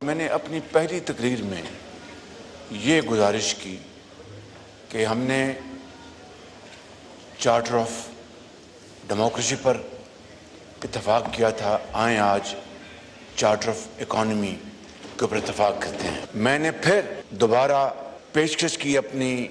میں نے اپنی پہلی تقریر میں یہ گزارش کی کہ ہم نے چارٹر آف ڈیموکریسی پر اتفاق کیا تھا، آئیں آج چارٹر آف اکانومی کے اوپر اتفاق کرتے ہیں۔ میں نے پھر دوبارہ پیشکش کی اپنی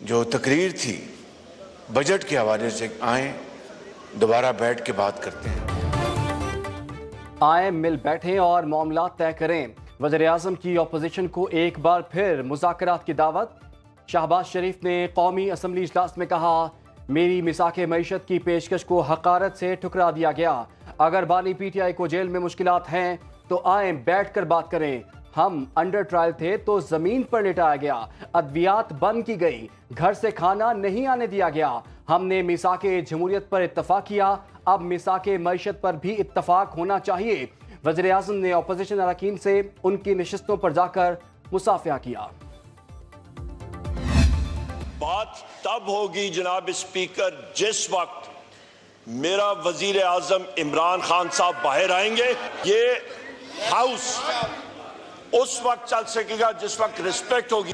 جو تقریر تھی بجٹ کے حوالے سے، آئیں دوبارہ بیٹھ کے بات کرتے ہیں۔ آئیں مل بیٹھیں اور معاملات طے کریں۔ وزیر اعظم کی اپوزیشن کو ایک بار پھر مذاکرات کی دعوت۔ شہباز شریف نے قومی اسمبلی اجلاس میں کہا، میری مساق معیشت کی پیشکش کو حقارت سے ٹھکرا دیا گیا۔ اگر بانی پی ٹی آئی کو جیل میں مشکلات ہیں تو آئیں بیٹھ کر بات کریں۔ ہم انڈر ٹرائل تھے تو زمین پر لٹایا گیا، ادویات بند کی گئی، گھر سے کھانا نہیں آنے دیا گیا۔ ہم نے میثاق جمہوریت پر اتفاق کیا، اب میثاق معیشت پر بھی اتفاق ہونا چاہیے۔ وزیر اعظم نے اپوزیشن اراکین سے ان کی نشستوں پر جا کر مصافحہ کیا۔ بات تب ہوگی جناب اسپیکر جس وقت میرا وزیر اعظم عمران خان صاحب باہر آئیں گے۔ یہ ہاؤس اس وقت چل سکے گا جس وقت رسپیکٹ ہوگی۔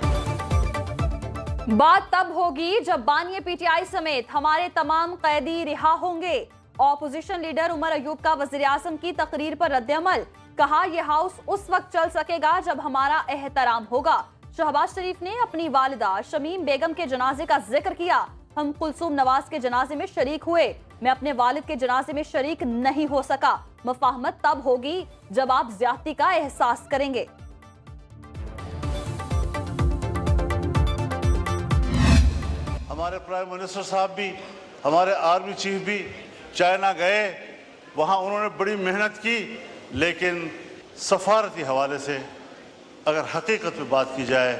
بات تب ہوگی جب بانی پی ٹی آئی سمیت ہمارے تمام قیدی رہا ہوں گے۔ اپوزیشن لیڈر عمر ایوب کا وزیر اعظم کی تقریر پر رد عمل، کہا یہ ہاؤس اس وقت چل سکے گا جب ہمارا احترام ہوگا۔ شہباز شریف نے اپنی والدہ شمیم بیگم کے جنازے کا ذکر کیا، ہم کلثوم نواز کے جنازے میں شریک ہوئے، میں اپنے والد کے جنازے میں شریک نہیں ہو سکا۔ مفاہمت تب ہوگی جب آپ زیادتی کا احساس کریں گے۔ ہمارے پرائم منسٹر صاحب بھی، ہمارے آرمی چیف بھی چائنا گئے، وہاں انہوں نے بڑی محنت کی، لیکن سفارتی حوالے سے اگر حقیقت میں بات کی جائے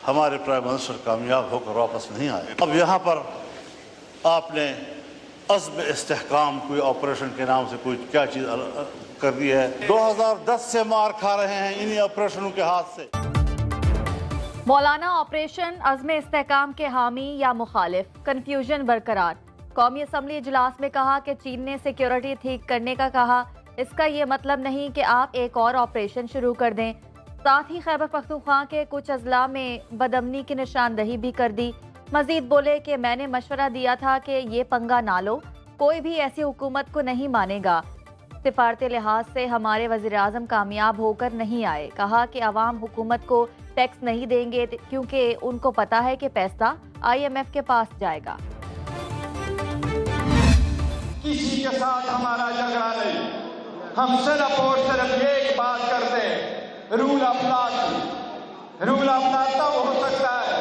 ہمارے پرائم منسٹر کامیاب ہو کر واپس نہیں آئے۔ اب یہاں پر آپ نے عزم استحکام کوئی آپریشن کے نام سے کوئی کیا چیز کر دی ہے۔ 2010 سے مار کھا رہے ہیں انہی آپریشنوں کے ہاتھ سے۔ مولانا آپریشن عزم استحکام کے حامی یا مخالف، کنفیوژن برقرار۔ قومی اسمبلی اجلاس میں کہا کہ چین نے سیکیورٹی ٹھیک کرنے کا کہا، اس کا یہ مطلب نہیں کہ آپ ایک اور آپریشن شروع کر دیں۔ ساتھ ہی خیبر پختونخوا کے کچھ اضلاع میں بدامنی کی نشاندہی بھی کر دی۔ مزید بولے کہ میں نے مشورہ دیا تھا کہ یہ پنگا نہ لو، کوئی بھی ایسی حکومت کو نہیں مانے گا۔ سفارتی لحاظ سے ہمارے وزیر اعظم کامیاب ہو کر نہیں آئے، کہا کہ عوام حکومت کو ٹیکس نہیں دیں گے کیونکہ ان کو پتا ہے کہ پیسہ آئی ایم ایف کے پاس جائے گا۔ کسی کے ساتھ ہمارا جھگڑا نہیں، ہم صرف اور صرف ایک بات کرتے ہیں، رول آف لا کی۔ رول آف لا تب ہو سکتا ہے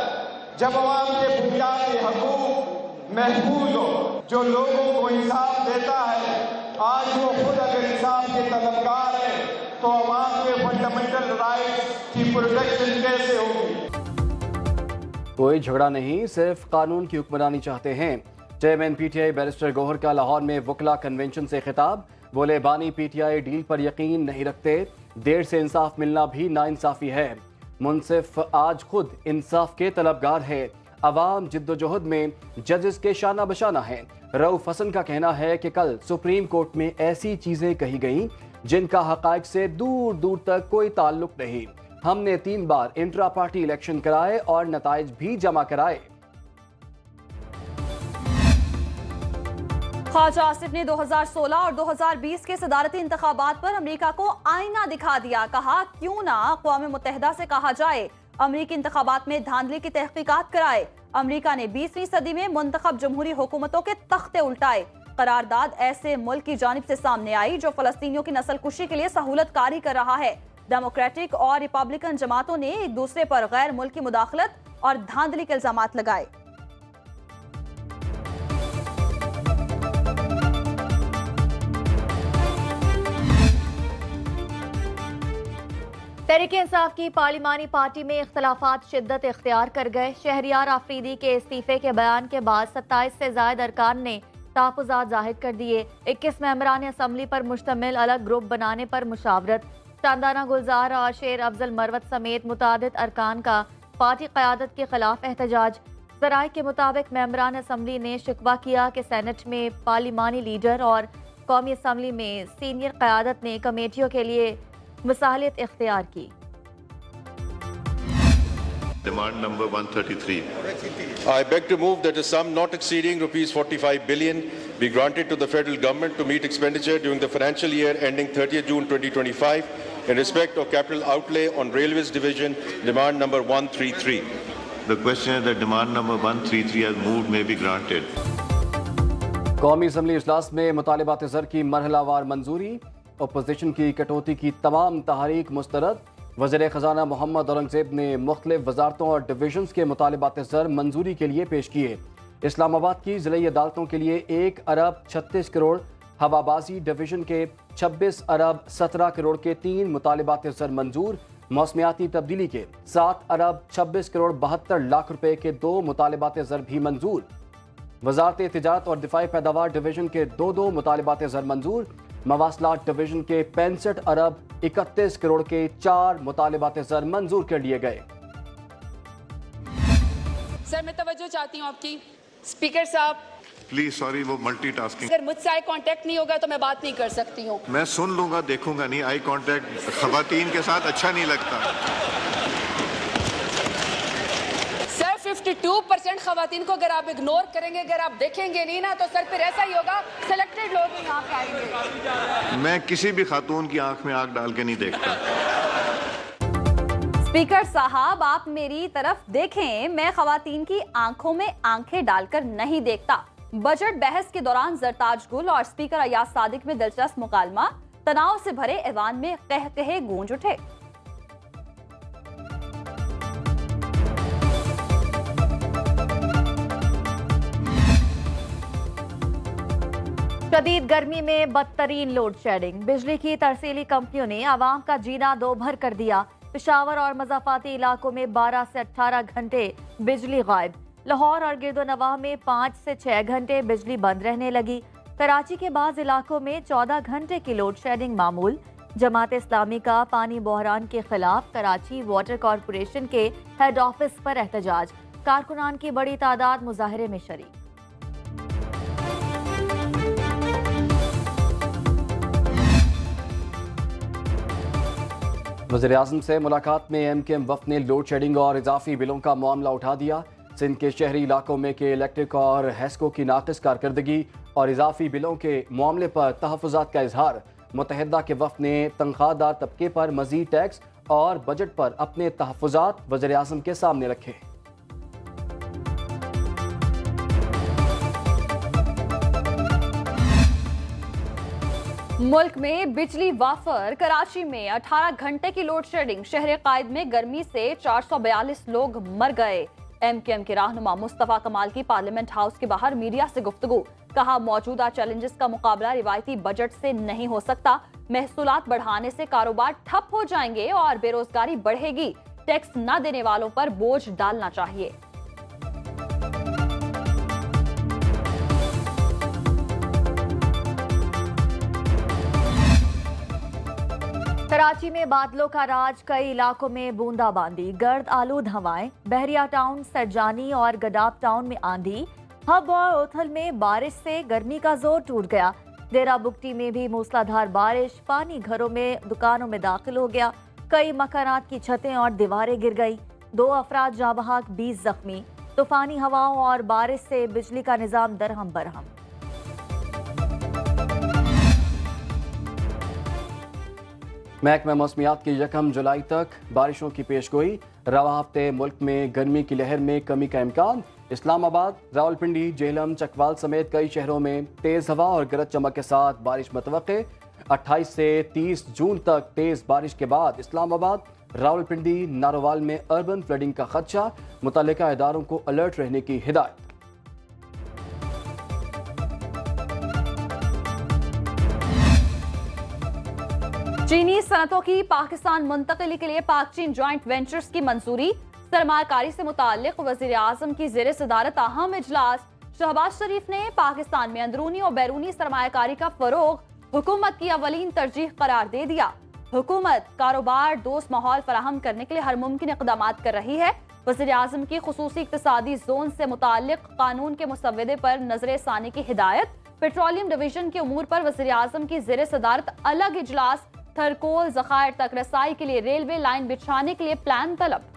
جب عوام کے بنیادی حقوق محفوظ ہو۔ جو لوگوں کو انصاف دیتا ہے، آج وہ خود اگر انصاف کے طلبگار ہیں تو عوام کے فنڈامنٹل رائٹس کی پروٹیکشن کیسے ہوگی؟ کوئی جھگڑا نہیں، صرف قانون کی حکمرانی چاہتے ہیں۔ Chairman P T I barrister Gohar کا لاہور میں وکلا کنونشن سے خطاب، بولے بانی پی ٹی آئی ڈیل پر یقین نہیں رکھتے، دیر سے انصاف ملنا بھی ناانصافی ہے۔ منصف آج خود انصاف کے طلبگار ہے، عوام جد و جہد میں ججز کے شانہ بشانہ ہیں۔ رؤف حسن کا کہنا ہے کہ کل سپریم کورٹ میں ایسی چیزیں کہی گئیں جن کا حقائق سے دور دور تک کوئی تعلق نہیں۔ ہم نے 3 بار انٹرا پارٹی الیکشن کرائے اور نتائج بھی جمع کرائے۔ خواجہ آصف نے 2016 اور 2020 کے صدارتی انتخابات پر امریکہ کو آئینہ دکھا دیا، کہا کیوں نہ اقوام متحدہ سے کہا جائے امریکی انتخابات میں دھاندلی کی تحقیقات کرائے۔ امریکہ نے 20ویں صدی میں منتخب جمہوری حکومتوں کے تختے الٹائے۔ قرارداد ایسے ملک کی جانب سے سامنے آئی جو فلسطینیوں کی نسل کشی کے لیے سہولت کاری کر رہا ہے۔ ڈیموکریٹک اور ریپبلکن جماعتوں نے ایک دوسرے پر غیر ملکی مداخلت اور دھاندلی کے الزامات لگائے۔ تحریک انصاف کی پارلیمانی پارٹی میں اختلافات شدت اختیار کر گئے۔ شہریار آفریدی کے استعفے کے بیان کے بعد 27 سے زائد ارکان نے تحفظات ظاہر کر دیے۔ 21 ممبران اسمبلی پر مشتمل الگ گروپ بنانے پر مشاورت۔ چاندانہ گلزار اور شیر افضل مروت سمیت متعدد ارکان کا پارٹی قیادت کے خلاف احتجاج۔ ذرائع کے مطابق ممبران اسمبلی نے شکوہ کیا کہ سینٹ میں پارلیمانی لیڈر اور قومی اسمبلی میں سینئر قیادت نے کمیٹیوں کے لیے मसालियत इख्तियार की। Demand number 133. I beg to move that a sum not exceeding rupees 45 billion be granted to the federal government to meet expenditure during the financial year ending 30th June 2025 in respect of capital outlay on Railways Division, demand number 133. The question is that demand number 133 as moved may be granted. कौमी assembly इजलास में मुतालिबात ज़र की मरहलावार मंजूरी, opposition की कटौती की तमाम तहरीक मुस्तरद। वज़ीर ख़जाना मोहम्मद औरंगज़ेब ने मुख्तलिफ वजारतों और डिवीजन्स के मुतालिबात ज़र मंजूरी के लिए पेश किए। इस्लामाबाद की ज़िली अदालतों के लिए 1 अरब 36 करोड़, हवाबाजी डिवीजन के 26 अरब 17 करोड़ के 3 मुतालिबात ज़र मंजूर। मौसमियाती तब्दीली के 7 अरब 26 करोड़ 72 लाख रुपए के 2 मुतालिबात ज़र भी मंजूर। वजारत तिजारत और दिफाई पैदावार डिवीजन के 2 मुतालिबात ज़र मंजूर। मवासलात डिवीजन के 65 अरब 31 करोड़ के 4 मुतालिबात ज़र मंजूर कर लिए गए। सर मैं तवज्जो चाहती हूँ आपकी। स्पीकर साहब प्लीज सॉरी, वो मल्टीटास्किंग। अगर मुझसे आई कांटेक्ट नहीं होगा तो मैं बात नहीं कर सकती हूँ। मैं सुन लूंगा, देखूंगा नहीं। आई कांटेक्ट खवातीन के साथ अच्छा नहीं लगता। सर 52% खवातीन को अगर आप इग्नोर करेंगे, अगर आप देखेंगे नहीं ना, तो सर फिर ऐसा ही होगा, सिलेक्टेड लोग ही यहाँ पे आएंगे। मैं किसी भी खातून की आंख में आग डाल के नहीं देखता। स्पीकर साहब, आप मेरी तरफ देखें, मैं खवातीन की आंखों में आंखें डालकर नहीं देखता। बजट बहस के दौरान जरताज गुल और स्पीकर अयाज सादिक में दिलचस्प मुकालमा, तनाव से भरे ऐवान में कहकहे गूंज उठे। शदीद गर्मी में बदतरीन लोड शेडिंग, बिजली की तरसीली कंपनियों ने आवाम का जीना दो भर कर दिया। पेशावर और मज़ाफ़ाती इलाकों में 12 से 18 घंटे बिजली गायब। लाहौर और गिरदोनवाह में 5 से 6 घंटे बिजली बंद रहने लगी। कराची के बाज़ इलाकों में 14 घंटे की लोड शेडिंग मामूल। जमात इस्लामी का पानी बहरान के खिलाफ कराची वाटर कॉरपोरेशन के हेड ऑफिस पर एहतजाज, कारकुनान की बड़ी तादाद मुजाहरे में शरीक। वज़ीर-ए-आज़म से मुलाकात में MKM वफ़द ने लोड शेडिंग और इजाफी बिलों का मामला उठा दिया। सिंध के शहरी इलाकों में के इलेक्ट्रिक और हैस्को की नाक़िस कारकर्दगी और इजाफी बिलों के मामले पर तहफ़्फ़ुज़ात का इजहार। मुत्तहिदा के वफ़द ने तनख्वाहदार तबके पर मज़ीद टैक्स और बजट पर अपने तहफ़्फ़ुज़ात वज़ीर-ए-आज़म के सामने रखे। मुल्क में बिजली वाफर, कराची में 18 घंटे की लोड शेडिंग, शहर कायद में गर्मी से 442 लोग मर गए। MKM के रहनुमा मुस्तफा कमाल की पार्लियामेंट हाउस के बाहर मीडिया से गुफ्तगू, कहा मौजूदा चैलेंजेस का मुकाबला रिवायती बजट से नहीं हो सकता। महसूलात बढ़ाने से कारोबार ठप हो जाएंगे और बेरोजगारी बढ़ेगी। टैक्स न देने वालों पर बोझ डालना चाहिए। कराची में बादलों का राज, कई इलाकों में बूंदाबांदी, गर्द आलूद हवाएं। बहरिया टाउन, सरजानी और गडाब टाउन में आंधी। हब और ओथल में बारिश से गर्मी का जोर टूट गया। डेरा बुगटी में भी मूसलाधार बारिश, पानी घरों में, दुकानों में दाखिल हो गया। कई मकानात की छतें और दीवारें गिर गई। 2 अफराद जाँ बहक, 20 जख्मी। तूफानी हवाओं और बारिश से बिजली का निजाम दरहम बरहम। महकमा मौसमियात की 1 जुलाई तक बारिशों की पेशगोई। रवा हफ्ते मुल्क में गर्मी की लहर में कमी का इम्कान। इस्लामाबाद, रावलपिंडी, जेहलम, चकवाल समेत कई शहरों में तेज़ हवा और गरज चमक के साथ बारिश मतवक्के। 28 से 30 जून तक तेज़ बारिश के बाद इस्लामाबाद, रावलपिंडी, नारोवाल में अर्बन फ्लडिंग का खदशा। मुतल्लिका इदारों को अलर्ट रहने की हिदायत। चीनी सनतों की पाकिस्तान मुंतकिली के लिए पाक चीन जॉइंट वेंचर्स की मंजूरी। सरमायाकारी से मुताल्लिक वज़ीर आज़म की ज़ेर सदारत अहम इजलास। शहबाज शरीफ ने पाकिस्तान में अंदरूनी और बैरूनी सरमायाकारी का फरोग हुकूमत की अवलीन तरजीह करार दे दिया। हुकूमत कारोबार दोस्त माहौल फराहम करने के लिए हर मुमकिन इक़दामात कर रही है। वज़ीर आज़म की खुसूसी इक़्तिसादी जोन से मुताल्लिक कानून के मुसव्वदे पर नजर सानी की हिदायत। पेट्रोलियम डिवीजन के उमूर पर वज़ीर आज़म की ज़ेर सदारत अलग इजलास। थरकोल जखायर तक रसाई के लिए रेलवे लाइन बिछाने के लिए प्लान तलब।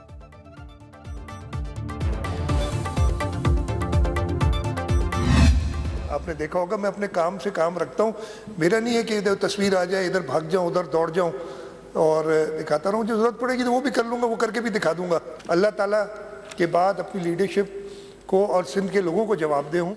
आपने देखा होगा मैं अपने काम से काम रखता हूँ, मेरा नहीं है कि इधर तस्वीर आ जाए, इधर भाग जाऊँ, उधर दौड़ जाऊँ और दिखाता रहूँ। जो जरूरत पड़ेगी तो वो भी कर लूँगा, वो करके भी दिखा दूँगा। अल्लाह ताला के बाद अपनी लीडरशिप को और सिंध के लोगों को जवाबदेह हूँ।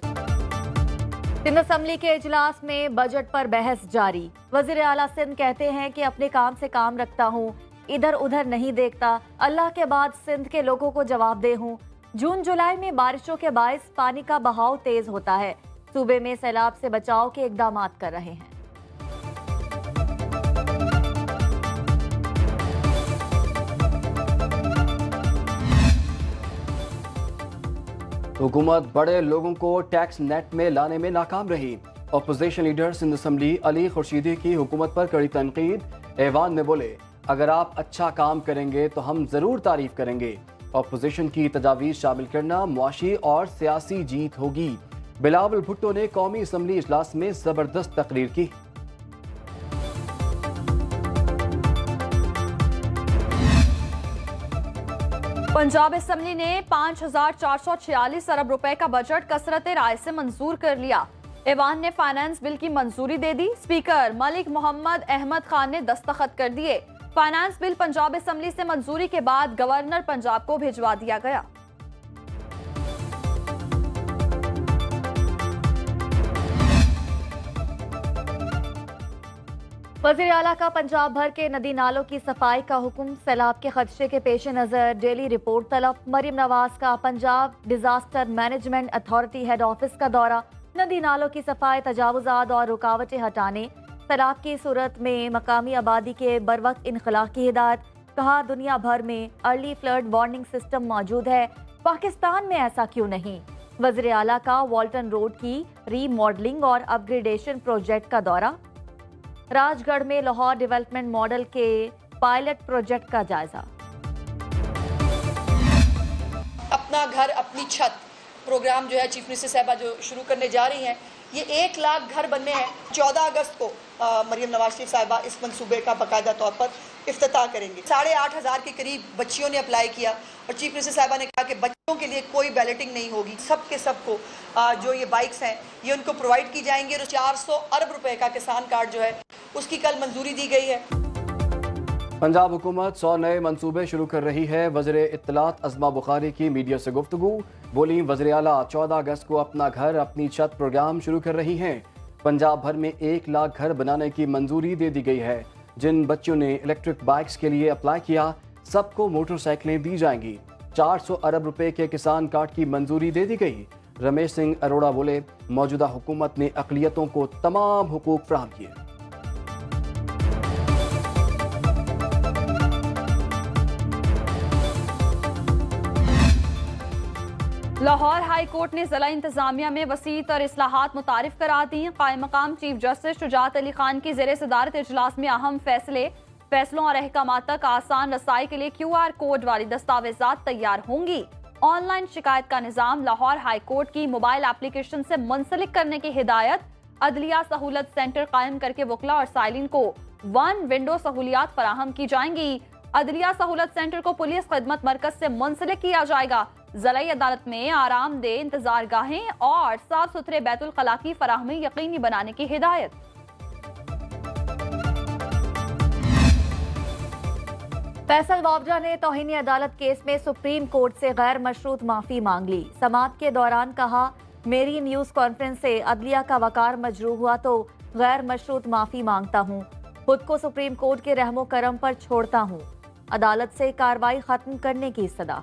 सिंध असम्बली के इजलास में बजट पर बहस जारी। वजीर आला सिंध कहते हैं कि अपने काम से काम रखता हूँ, इधर उधर नहीं देखता, अल्लाह के बाद सिंध के लोगों को जवाबदेह हूँ। जून जुलाई में बारिशों के बायस पानी का बहाव तेज होता है। सूबे में सैलाब से बचाव के इकदाम कर रहे हैं। हुकूमत बड़े लोगों को टैक्स नेट में लाने में नाकाम रही। Opposition leader Sindh assembly Ali Khurshidi की हुकूमत पर कड़ी तनकीद। ऐवान में बोले, अगर आप अच्छा काम करेंगे तो हम जरूर तारीफ करेंगे। अपोजिशन की तजावीज़ शामिल करना मुआशी और सियासी जीत होगी। बिलावल भुट्टो ने कौमी असम्बली इजलास में जबरदस्त तकरीर की। पंजाब असम्बली ने 5,446 अरब रुपए का बजट कसरत राय से मंजूर कर लिया। ऐवान ने फाइनेंस बिल की मंजूरी दे दी। स्पीकर मलिक मोहम्मद अहमद खान ने दस्तखत कर दिए। फाइनेंस बिल पंजाब असम्बली से मंजूरी के बाद गवर्नर पंजाब को भिजवा दिया गया। वज़ीर आला का पंजाब भर के नदी नालों की सफाई का हुक्म। सैलाब के खदशे के पेश नज़र डेली रिपोर्ट तलब। मरीम नवाज का Punjab disaster management authority head office का दौरा। नदी नालों की सफाई, तजावुजात और रुकावटें हटाने, सैलाब की सूरत में मकामी आबादी के बरवक्त इनखला की हिदायत। कहा, दुनिया भर में अर्ली फ्लड वार्निंग सिस्टम मौजूद है, पाकिस्तान में ऐसा क्यों नहीं। वज़ीर आला का वॉल्टन रोड की रीमॉडलिंग और अपग्रेडेशन प्रोजेक्ट का दौरा। राजगढ़ में लाहौर डेवलपमेंट मॉडल के पायलट प्रोजेक्ट का जायजा। अपना घर अपनी छत प्रोग्राम जो है चीफ मिनिस्टर साहबा जो शुरू करने जा रही हैं, ये 1 लाख घर बनने हैं। 14 अगस्त को मरीम नवाज शरीफ साहबा इस मंसूबे का बाकायदा तौर पर इफ्तिताह करेंगे। 8,500 के करीब बच्चियों ने अप्लाई किया और चीफ मिनिस्टर साहबा ने कहा कि बच्चों के लिए कोई बैलेटिंग नहीं होगी, सबके सबको जो ये बाइक्स हैं ये उनको प्रोवाइड की जाएंगी। और 400 अरब रुपए का किसान कार्ड जो है उसकी कल मंजूरी दी गई है। पंजाब हुकूमत 100 नए मंसूबे शुरू कर रही है। वज़ीर इत्तलात अज़मा बुखारी की मीडिया से गुफ्तगू। बोली, वज़ीर आला 14 अगस्त को अपना घर अपनी छत प्रोग्राम शुरू कर रही हैं। पंजाब भर में 1 लाख घर बनाने की मंजूरी दे दी गई है। जिन बच्चों ने इलेक्ट्रिक बाइक्स के लिए अप्लाई किया, सबको मोटरसाइकिलें दी जाएंगी। 400 अरब रुपए के किसान कार्ड की मंजूरी दे दी गई। रमेश सिंह अरोड़ा बोले, मौजूदा हुकूमत ने अक़लियतों को तमाम हुकूक फराहम किए। लाहौर हाई कोर्ट ने जिला इंतजामिया में वसीत और इस्लाहात मुतारिफ करा दी। कायम मकाम चीफ जस्टिस शुजात अली खान की ज़ेरे सदारत इजलास में अहम फैसलों और अहकामात तक आसान रसाई के लिए QR कोड वाली दस्तावेजात तैयार होंगी। ऑनलाइन शिकायत का निज़ाम लाहौर हाई कोर्ट की मोबाइल एप्लीकेशन से मुंसलिक करने की हिदायत। अदलिया सहूलत सेंटर कायम करके वकला और साइलिन को 1 विंडो सहूलियात फराहम की जाएंगी। अदलिया सहूलत सेंटर को पुलिस खिदमत मरकज से मुंसलिक किया जाएगा। ज़िलाई अदालत में आरामदेह इंतजार गाहें और साफ सुथरे बैतुल खला की फराहमी यकीनी बनाने की हिदायत। फैसल वावजा ने तौहीनी अदालत केस में सुप्रीम कोर्ट से गैर मशरूत माफी मांग ली। समाअत के दौरान कहा, मेरी न्यूज कॉन्फ्रेंस से अदलिया का वकार मजरूह हुआ तो गैर मशरूत माफी मांगता हूँ। खुद को सुप्रीम कोर्ट के रहमो करम पर छोड़ता हूँ। अदालत से कार्रवाई खत्म करने की सदा।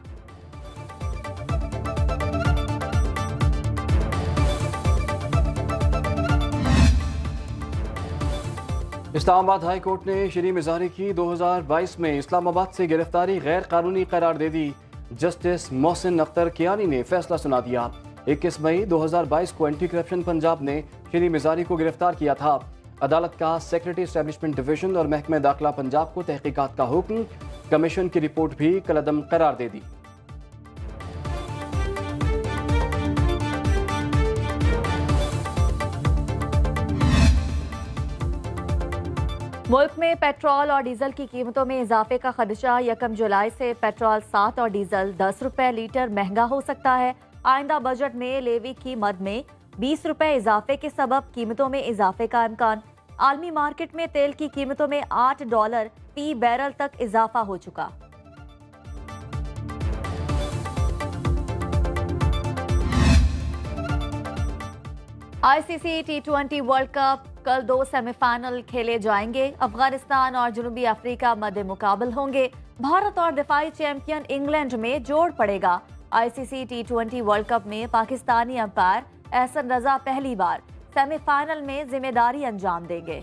इस्लामाबाद हाई कोर्ट ने शरी मिजारी की 2022 में इस्लामाबाद से गिरफ्तारी गैर कानूनी करार दे दी। जस्टिस मोहसिन अख्तर कियानी ने फैसला सुना दिया। 21 मई 2022 को एंटी करप्शन पंजाब ने शरी मिजारी को गिरफ्तार किया था। अदालत का सेक्रेटरी एस्टेब्लिशमेंट डिवीजन और महकमे दाखिला पंजाब को तहकीकात का हुक्म। कमीशन की रिपोर्ट भी कलअदम करार दे दी। मुल्क में पेट्रोल और डीजल की कीमतों में इजाफे का खदशा। 1 जुलाई से पेट्रोल 7 और डीजल 10 रुपए लीटर महंगा हो सकता है। आइंदा बजट में लेवी की मद में 20 रुपए इजाफे के सबब कीमतों में इजाफे का इम्कान। आलमी मार्केट में तेल की कीमतों में $8 फी बैरल तक इजाफा हो चुका। ICC T20 वर्ल्ड कप कल 2 सेमीफाइनल खेले जाएंगे। अफगानिस्तान और जनूबी अफ्रीका मध्य मुकाबल होंगे। भारत और दिफाई चैंपियन इंग्लैंड में जोड़ पड़ेगा। ICC T20 वर्ल्ड कप में पाकिस्तानी अंपायर एहसन रजा पहली बार सेमीफाइनल में जिम्मेदारी अंजाम देंगे।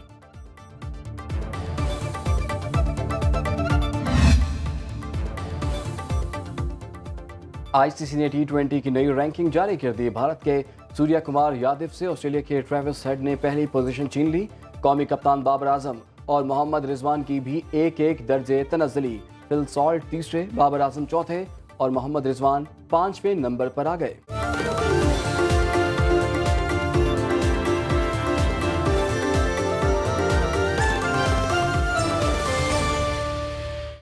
ICC ने T20 की नई रैंकिंग जारी कर दी। भारत के सूर्या कुमार यादव से ऑस्ट्रेलिया के ट्रेविस हेड ने पहली पोजीशन छीन ली। कौमी कप्तान बाबर आजम और मोहम्मद रिजवान की भी एक दर्जे तनज़्ज़ुली। फिल सॉल्ट तीसरे, बाबर आजम चौथे और मोहम्मद रिजवान 5वें नंबर पर आ गए।